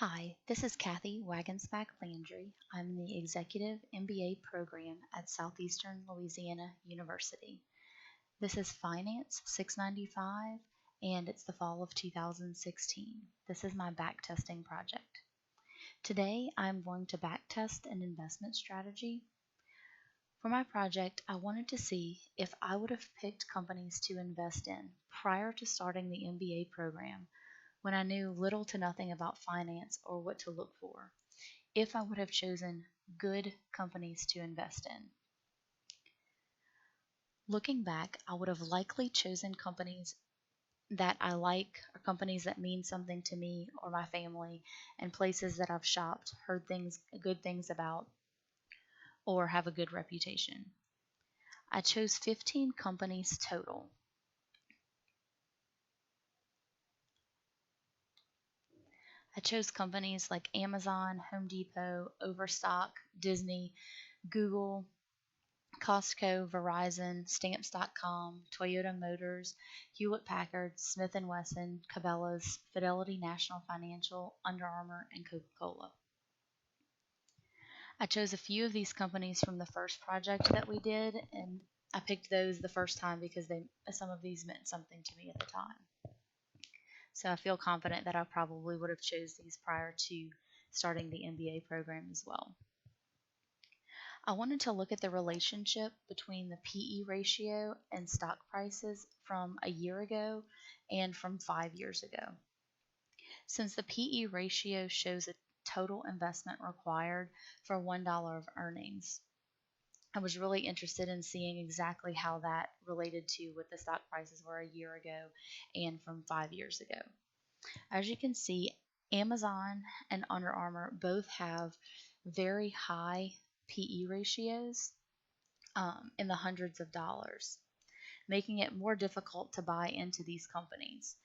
Hi, this is Cathy Waggenspack Landry. I'm the Executive MBA program at Southeastern Louisiana University. This is Fin695 and it's the fall of 2016. This is my backtesting project. Today I'm going to backtest an investment strategy. For my project, I wanted to see if I would have picked companies to invest in prior to starting the MBA program when I knew little to nothing about finance or what to look for, if I would have chosen good companies to invest in. Looking back, I would have likely chosen companies that I like or companies that mean something to me or my family and places that I've shopped, heard good things about, or have a good reputation. I chose 15 companies total. I chose companies like Amazon, Home Depot, Overstock, Disney, Google, Costco, Verizon, Stamps.com, Toyota Motors, Hewlett-Packard, Smith & Wesson, Cabela's, Fidelity National Financial, Under Armour, and Coca-Cola. I chose a few of these companies from the first project that we did, and I picked those the first time because some of these meant something to me at the time. So I feel confident that I probably would have chose these prior to starting the MBA program as well. I wanted to look at the relationship between the PE ratio and stock prices from a year ago and from 5 years ago. Since the PE ratio shows a total investment required for $1 of earnings, I was really interested in seeing exactly how that related to what the stock prices were a year ago and from 5 years ago. As you can see, Amazon and Under Armour both have very high PE ratios in the hundreds of dollars, making it more difficult to buy into these companies.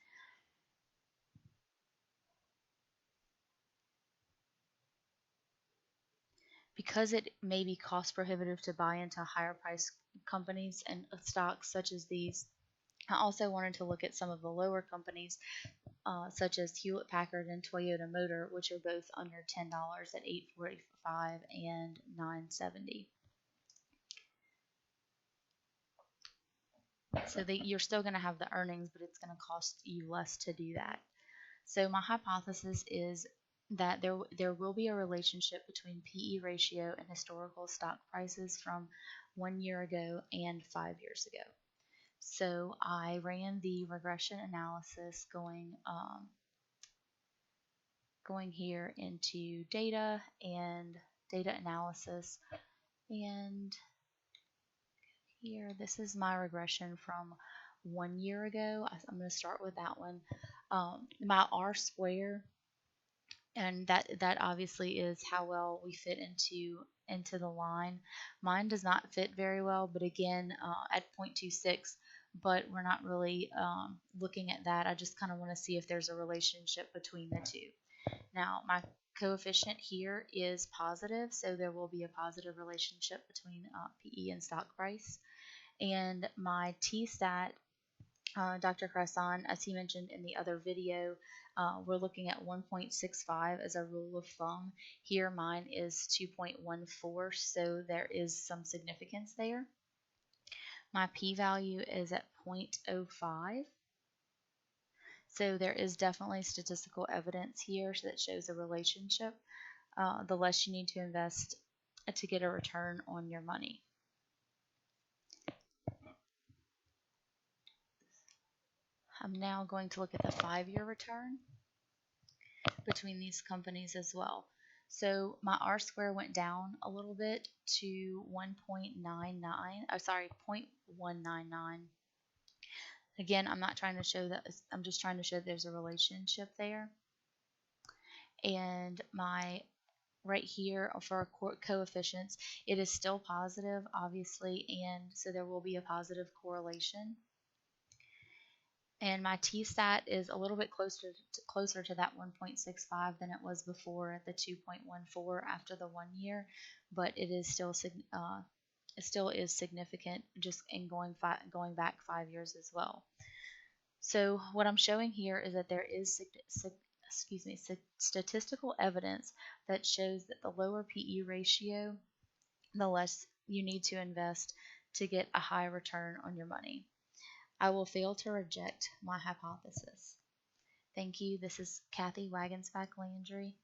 Because it may be cost prohibitive to buy into higher price companies and stocks such as these, I also wanted to look at some of the lower companies such as Hewlett-Packard and Toyota Motor, which are both under $10 at $8.45 and $9.70. So you're still going to have the earnings, but it's going to cost you less to do that. So my hypothesis is that there will be a relationship between PE ratio and historical stock prices from 1 year ago and 5 years ago. So I ran the regression analysis going here into data and data analysis, and here this is my regression from 1 year ago. I'm going to start with that one. My R square, and that obviously is how well we fit into the line. Mine does not fit very well, but again at 0.26, but we're not really looking at that. I just kind of want to see if there's a relationship between the two. Now my coefficient here is positive, so there will be a positive relationship between PE and stock price. And my T-stat, Dr. Cresson, as he mentioned in the other video, we're looking at 1.65 as a rule of thumb. Here mine is 2.14, so there is some significance there. My p-value is at 0.05. So there is definitely statistical evidence here that shows a relationship. The less you need to invest to get a return on your money. I'm now going to look at the 5-year return between these companies as well. So my R square went down a little bit to 0.199. Again, I'm not trying to show that, I'm just trying to show there's a relationship there. And my right here for coefficients, it is still positive, obviously, and so there will be a positive correlation. And my T-stat is a little bit closer to that 1.65 than it was before at the 2.14 after the 1 year, but it is still is significant just in going back 5 years as well. So what I'm showing here is that there is statistical evidence that shows that the lower PE ratio, the less you need to invest to get a high return on your money. I will fail to reject my hypothesis. Thank you. This is Cathy Waggenspack Landry.